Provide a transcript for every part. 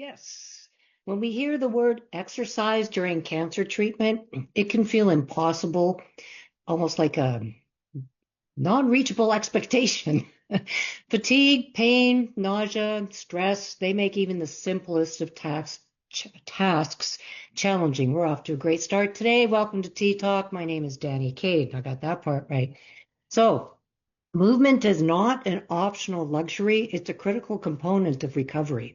Yes. When we hear the word exercise during cancer treatment, it can feel impossible, almost like a non-reachable expectation. Fatigue, pain, nausea, stress, they make even the simplest of tasks challenging. We're off to a great start today. Welcome to Tea Talk. My name is Danny Cade. I got that part right. So, movement is not an optional luxury. It's a critical component of recovery.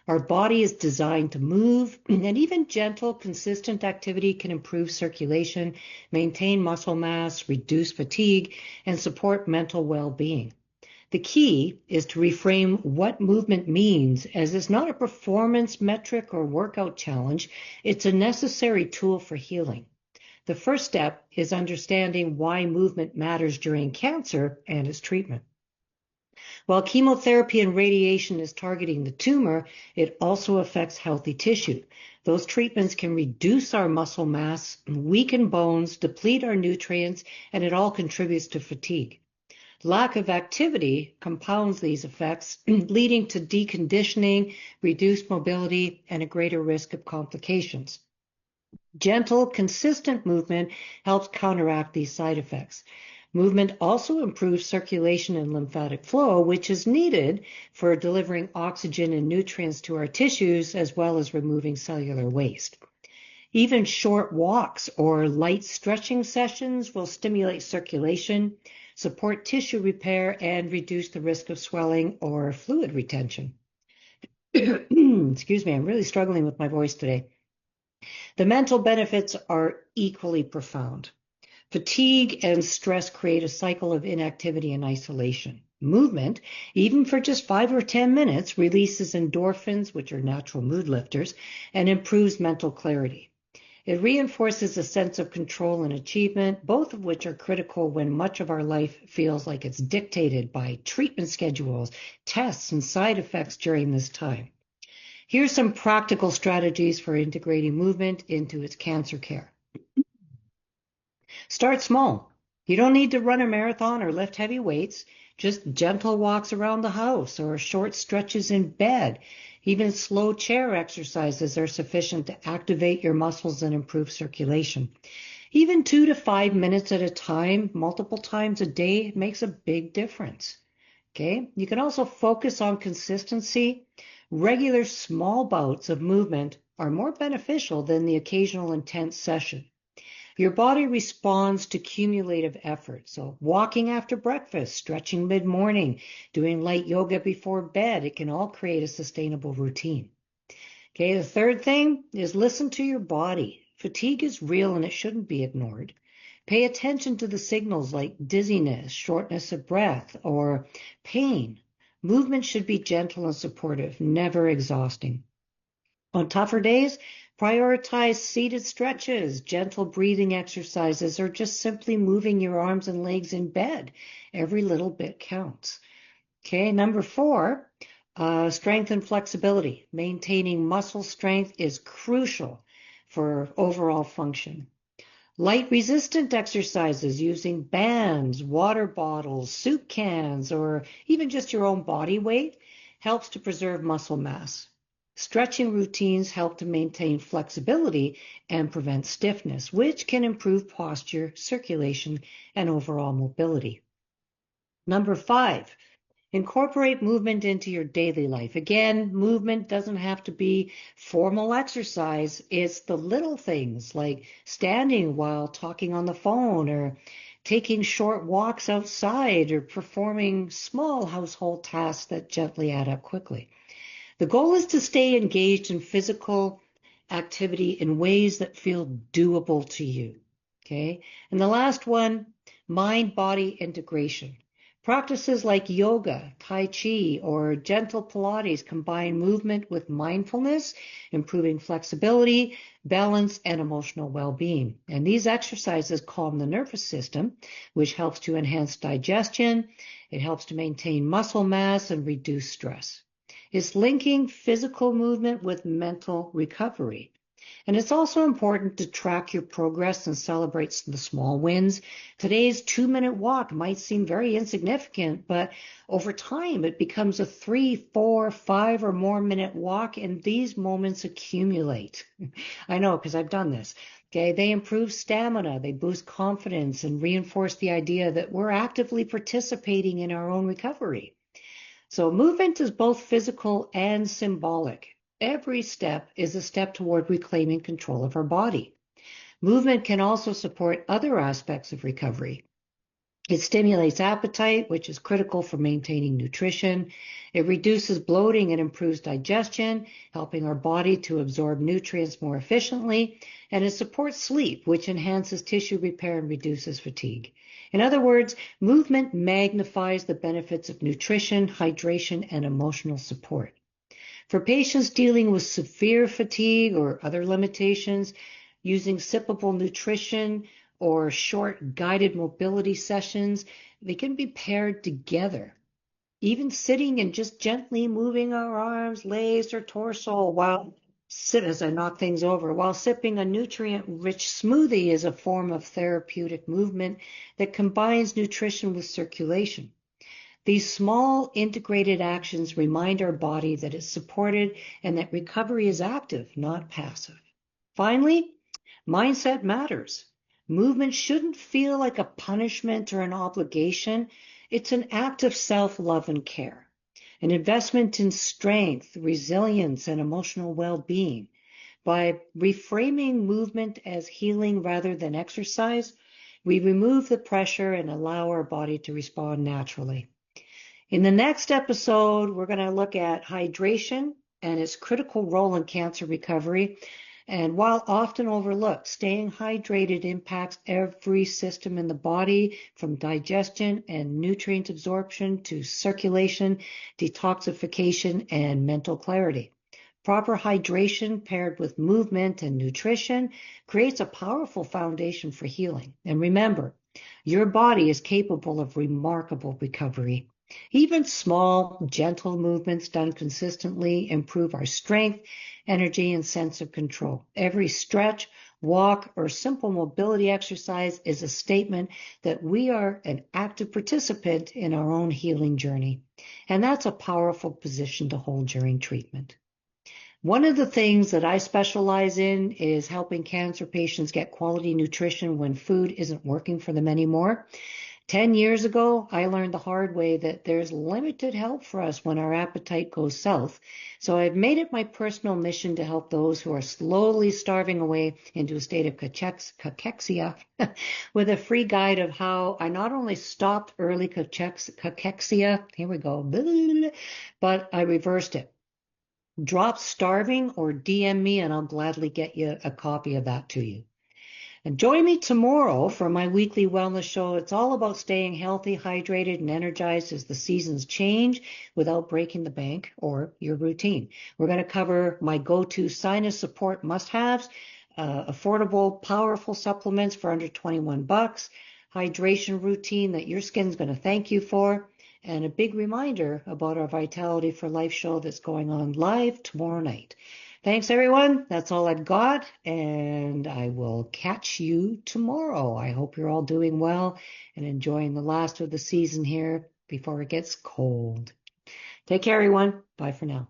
Our body is designed to move, and even gentle, consistent activity can improve circulation, maintain muscle mass, reduce fatigue, and support mental well-being. The key is to reframe what movement means, as it's not a performance metric or workout challenge. It's a necessary tool for healing. The first step is understanding why movement matters during cancer and its treatment. While chemotherapy and radiation is targeting the tumor, it also affects healthy tissue. Those treatments can reduce our muscle mass, weaken bones, deplete our nutrients, and it all contributes to fatigue. Lack of activity compounds these effects, leading to deconditioning, reduced mobility, and a greater risk of complications. Gentle, consistent movement helps counteract these side effects. Movement also improves circulation and lymphatic flow, which is needed for delivering oxygen and nutrients to our tissues, as well as removing cellular waste. Even short walks or light stretching sessions will stimulate circulation, support tissue repair, and reduce the risk of swelling or fluid retention. Excuse me, I'm really struggling with my voice today. The mental benefits are equally profound. Fatigue and stress create a cycle of inactivity and isolation. Movement, even for just 5 or 10 minutes, releases endorphins, which are natural mood lifters, and improves mental clarity. It reinforces a sense of control and achievement, both of which are critical when much of our life feels like it's dictated by treatment schedules, tests, and side effects during this time. Here's some practical strategies for integrating movement into its cancer care. Start small. You don't need to run a marathon or lift heavy weights. Just gentle walks around the house or short stretches in bed. Even slow chair exercises are sufficient to activate your muscles and improve circulation. Even 2 to 5 minutes at a time, multiple times a day, makes a big difference. Okay? You can also focus on consistency. Regular small bouts of movement are more beneficial than the occasional intense session. Your body responds to cumulative effort. So walking after breakfast, stretching mid-morning, doing light yoga before bed, it can all create a sustainable routine. Okay, the third thing is listen to your body. Fatigue is real and it shouldn't be ignored. Pay attention to the signals like dizziness, shortness of breath, or pain. Movement should be gentle and supportive, never exhausting. On tougher days, prioritize seated stretches, gentle breathing exercises, or just simply moving your arms and legs in bed. Every little bit counts. Okay, number 4, strength and flexibility. Maintaining muscle strength is crucial for overall function. Light resistant exercises using bands, water bottles, soup cans, or even just your own body weight helps to preserve muscle mass. Stretching routines help to maintain flexibility and prevent stiffness, which can improve posture, circulation, and overall mobility. Number 5, incorporate movement into your daily life. Again, movement doesn't have to be formal exercise. It's the little things like standing while talking on the phone or taking short walks outside or performing small household tasks that gently add up quickly. The goal is to stay engaged in physical activity in ways that feel doable to you. Okay? And the last one, mind-body integration. Practices like yoga, tai chi, or gentle Pilates combine movement with mindfulness, improving flexibility, balance, and emotional well-being. And these exercises calm the nervous system, which helps to enhance digestion. It helps to maintain muscle mass and reduce stress. It's linking physical movement with mental recovery. And it's also important to track your progress and celebrate the small wins. Today's 2-minute walk might seem very insignificant, but over time it becomes a 3, 4, 5 or more minute walk, and these moments accumulate. I know because I've done this. Okay, they improve stamina, they boost confidence, and reinforce the idea that we're actively participating in our own recovery. So movement is both physical and symbolic. Every step is a step toward reclaiming control of our body. Movement can also support other aspects of recovery. It stimulates appetite, which is critical for maintaining nutrition. It reduces bloating and improves digestion, helping our body to absorb nutrients more efficiently. And it supports sleep, which enhances tissue repair and reduces fatigue. In other words, movement magnifies the benefits of nutrition, hydration, and emotional support. For patients dealing with severe fatigue or other limitations, using sippable nutrition or short guided mobility sessions, they can be paired together. Even sitting and just gently moving our arms, legs, or torso while as I knock things over, while sipping a nutrient-rich smoothie is a form of therapeutic movement that combines nutrition with circulation. These small integrated actions remind our body that it's supported and that recovery is active, not passive. Finally, mindset matters. Movement shouldn't feel like a punishment or an obligation. It's an act of self-love and care, an investment in strength, resilience, and emotional well-being. By reframing movement as healing rather than exercise, we remove the pressure and allow our body to respond naturally. In the next episode, we're going to look at hydration and its critical role in cancer recovery. And while often overlooked, staying hydrated impacts every system in the body, from digestion and nutrient absorption to circulation, detoxification, and mental clarity. Proper hydration paired with movement and nutrition creates a powerful foundation for healing. And remember, your body is capable of remarkable recovery. Even small, gentle movements done consistently improve our strength, energy, and sense of control. Every stretch, walk, or simple mobility exercise is a statement that we are an active participant in our own healing journey. And that's a powerful position to hold during treatment. One of the things that I specialize in is helping cancer patients get quality nutrition when food isn't working for them anymore. 10 years ago, I learned the hard way that there's limited help for us when our appetite goes south. So I've made it my personal mission to help those who are slowly starving away into a state of cachexia with a free guide of how I not only stopped early cachexia, here we go, but I reversed it. Drop starving or DM me and I'll gladly get you a copy of that to you. And join me tomorrow for my weekly wellness show. It's all about staying healthy, hydrated, and energized as the seasons change without breaking the bank or your routine. We're going to cover my go-to sinus support must-haves, affordable, powerful supplements for under $21, hydration routine that your skin's going to thank you for, and a big reminder about our Vitality for Life show that's going on live tomorrow night. Thanks, everyone. That's all I've got, and I will catch you tomorrow. I hope you're all doing well and enjoying the last of the season here before it gets cold. Take care, everyone. Bye for now.